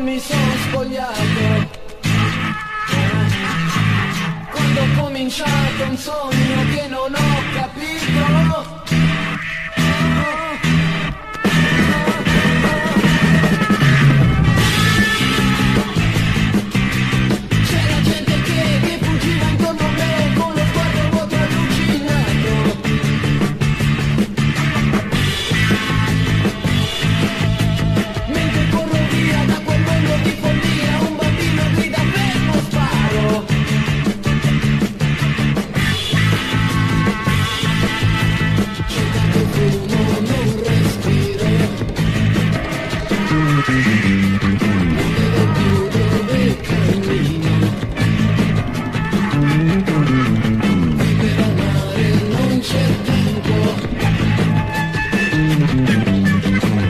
mi sono spogliato, quando ho cominciato un sogno che non ho capito. C'era gente che fuggiva intorno a me con lo sguardo vuoto allucinato. Mentre corro via da quel mondo di follia, un bambino grida fermo, sparo. Cerca che fumo, non respiro. Non vedo più dove cammino. E per amare non c'è tempo.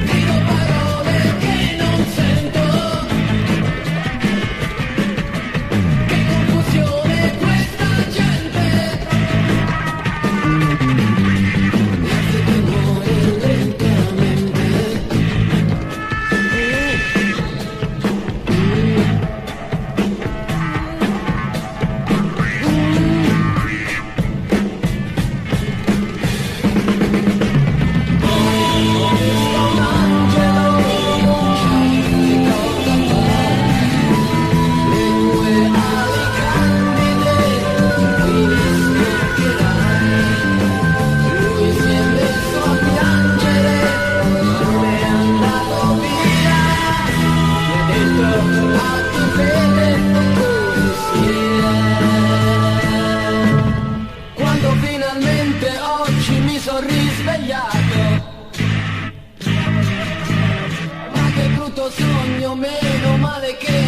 Dico parole che non sento. Che confusione questa gente. Niente che muore lentamente. Un angelo, sai che cosa fa? Le tue ali candide, qui mi speccherai. Lui si è messo a piangere, non è andato via. Mi ha detto a chi vede così sia. Quando finalmente oggi mi sono risvegliato, ma che brutto sogno, meno male che